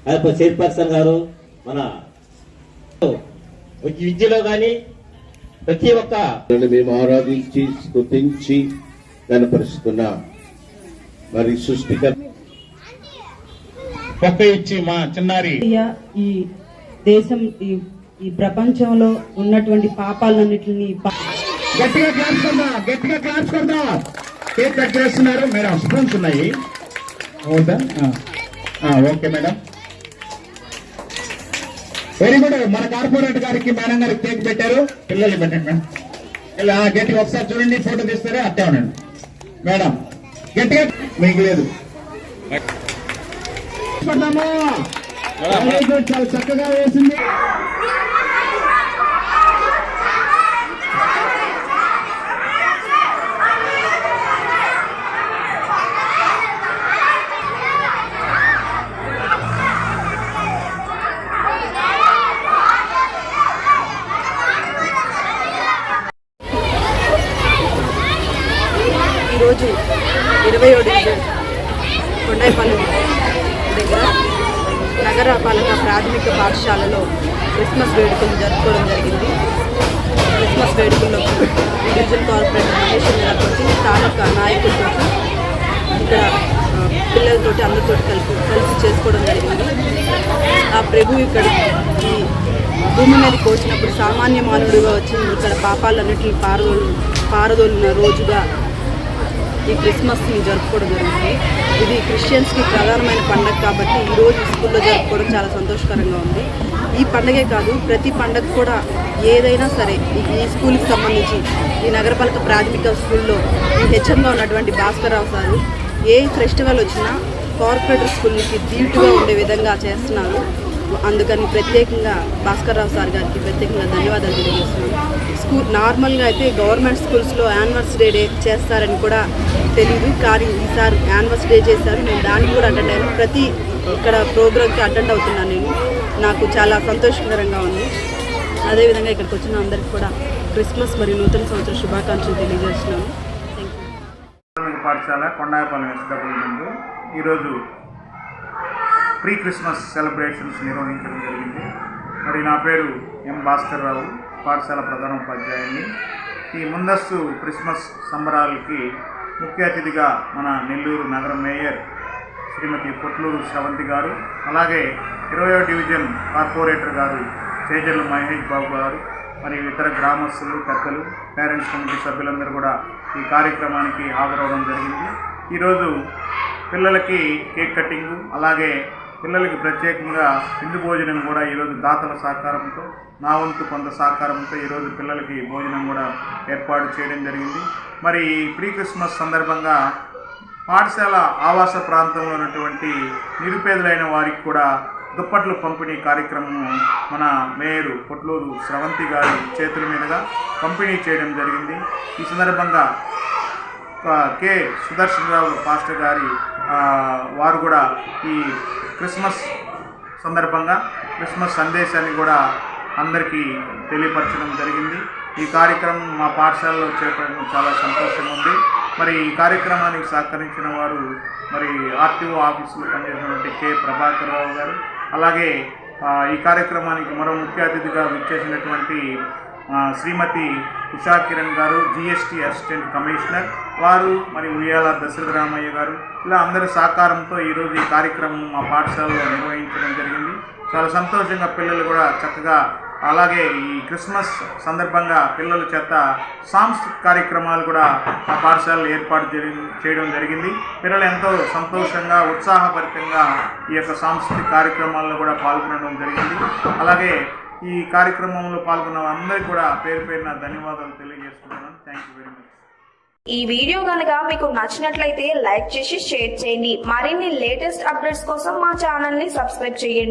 Chairperson గారు మన విద్యలో గాని ప్రతి ఒక్క మేము ఆరాధించి స్తుతించి కనపరుస్తున్నా మరి సృష్టికర్త పక్క ఇచ్చి మా చిన్నారి ఈ దేశం ఈ ప్రపంచంలో ఉన్నటువంటి పాపాలన్నిటిని గట్టిగా క్లాస్ కొడదా, గట్టిగా క్లాస్ కొడదా. కేక్ కట్ చేస్తున్నారు మేడం, స్పూన్స్ ఉన్నాయి. అవుతా ఓకే మేడం, వెరీ గుడ్. మన కార్పొరేట్ గారికి మేడం గారికి కేక్ పెట్టారు, పిల్లలు పెట్టండి మేడం. ఇలా గట్టిగా ఒకసారి చూడండి, ఫోటో తీస్తారే అట్టే ఉండండి మేడం. గట్టిగా మీకు లేదు చాలా చక్కగా వేసింది. ఈరోజు 20వ డివిజన్ కొండాయిపల్లి దగ్గర నగరపాలక ప్రాథమిక పాఠశాలలో క్రిస్మస్ వేడుకలు జరుపుకోవడం జరిగింది. క్రిస్మస్ వేడుకల్లో డివిజన్ కార్పొరేటర్ మహేశ్వర్ నెలకొచ్చి స్థానిక నాయకులతో ఇక్కడ పిల్లలతోటి అందరితో కలిసి చేసుకోవడం జరిగింది. ఆ ప్రభు ఇక్కడ ఈ భూమి మీదకి వచ్చినప్పుడు సామాన్య మానవుడిగా వచ్చి ఇక్కడ పాపాలన్నింటినీ పారదోలిన రోజుగా ఈ క్రిస్మస్ని జరుపుకోవడం జరుగుతుంది. ఇది క్రిస్టియన్స్కి ప్రధానమైన పండుగ కాబట్టి ఈరోజు స్కూల్లో జరుపుకోవడం చాలా సంతోషకరంగా ఉంది. ఈ పండుగే కాదు, ప్రతి పండుగ కూడా ఏదైనా సరే ఈ స్కూల్కి సంబంధించి ఈ నగరపాలక ప్రాథమిక స్కూల్లో ఈ హెచ్ఎంగా ఉన్నటువంటి భాస్కర్ రావు సారు ఏ ఫెస్టివల్ వచ్చినా కార్పొరేటర్ స్కూల్కి ధీటుగా ఉండే విధంగా చేస్తున్నారు. అందుకని ప్రత్యేకంగా భాస్కర్ రావు సార్ గారికి ప్రత్యేకంగా ధన్యవాదాలు తెలియజేస్తున్నాను. నార్మల్గా అయితే గవర్నమెంట్ స్కూల్స్లో యానివర్సరీ డే చేస్తారని కూడా తెలియదు, కానీ ఈసారి యానివర్సరీ డే చేశారు. నేను దానికి కూడా అటెండ్ అయ్యాను. ప్రతి ఇక్కడ ప్రోగ్రామ్కి అటెండ్ అవుతున్నాను. నేను నాకు చాలా సంతోషకరంగా ఉంది. అదేవిధంగా ఇక్కడికి వచ్చిన అందరికీ కూడా క్రిస్మస్ మరియు నూతన సంవత్సర శుభాకాంక్షలు తెలియజేస్తున్నాను. Thank you. పాఠశాల కొండాయపాలెం ఎస్డబ్ల్యూ నందు ఈరోజు ప్రీ క్రిస్మస్ సెలబ్రేషన్స్ నిర్వహించడం జరిగింది. మరి నా పేరు ఎం భాస్కర్ రావు, పాఠశాల ప్రధాన ఉపాధ్యాయుని. ఈ ముందస్తు క్రిస్మస్ సంబరాలకి ముఖ్య అతిథిగా మన నెల్లూరు నగర మేయర్ శ్రీమతి పొట్లూరు శ్రవంతి గారు, అలాగే 20వ డివిజన్ కార్పొరేటర్ గారు చేజర్ల మహేష్ బాబు గారు, మరియు ఇతర గ్రామస్తులు, పెద్దలు, పేరెంట్స్ కమిటీ సభ్యులందరూ కూడా ఈ కార్యక్రమానికి హాజరవడం జరిగింది. ఈరోజు పిల్లలకి కేక్ కటింగు, అలాగే పిల్లలకి ప్రత్యేకంగా విందు భోజనం కూడా ఈరోజు దాతల సహకారంతో, నా వంతు కొంత సహకారంతో ఈరోజు పిల్లలకి భోజనం కూడా ఏర్పాటు చేయడం జరిగింది. మరి ప్రీ క్రిస్మస్ సందర్భంగా పాఠశాల ఆవాస ప్రాంతంలో ఉన్నటువంటి నిరుపేదలైన వారికి కూడా దుప్పట్లు పంపిణీ కార్యక్రమం మన మేయరు పొట్లూరు శ్రవంతి గారి చేతుల మీదుగా పంపిణీ చేయడం జరిగింది. ఈ సందర్భంగా కె సుదర్శనరావు పాస్టర్ గారి వారు కూడా ఈ క్రిస్మస్ సందర్భంగా క్రిస్మస్ సందేశాన్ని కూడా అందరికీ తెలియపరచడం జరిగింది. ఈ కార్యక్రమం మా పాఠశాలలో చేపట్టడం చాలా సంతోషంగా ఉంది. మరి ఈ కార్యక్రమానికి సహకరించిన వారు మరి ఆర్టీఓ ఆఫీసులో పనిచేసినటువంటి కె ప్రభాకర్ రావు గారు, అలాగే ఈ కార్యక్రమానికి మరో ముఖ్య అతిథిగా విచ్చేసినటువంటి శ్రీమతి ఉషా కిరణ్ గారు, జిఎస్టీ అసిస్టెంట్ కమిషనర్ వారు, మరి ఉయ్యాల దశరథరామయ్య గారు, ఇలా అందరి సహకారంతో ఈరోజు ఈ కార్యక్రమం మా పాఠశాలలో నిర్వహించడం జరిగింది. చాలా సంతోషంగా పిల్లలు కూడా చక్కగా, అలాగే ఈ క్రిస్మస్ సందర్భంగా పిల్లల చేత సాంస్కృతిక కార్యక్రమాలు కూడా మా పాఠశాలలో ఏర్పాటు చేయడం జరిగింది. పిల్లలు ఎంతో సంతోషంగా, ఉత్సాహభరితంగా ఈ యొక్క సాంస్కృతిక కార్యక్రమాల్లో కూడా పాల్గొనడం జరిగింది. అలాగే ఈ కార్యక్రమంలో పాల్గొన్న అందరికీ కూడా పేరు పేరున ధన్యవాదాలు తెలియజేసుకుంటున్నాను. Thank you very much. ఈ వీడియో కనుక మీకు నచ్చినట్లయితే లైక్ చేసి షేర్ చేయండి. మరిన్ని లేటెస్ట్ అప్డేట్స్ కోసం మా ఛానల్ ని సబ్స్క్రైబ్ చేయండి.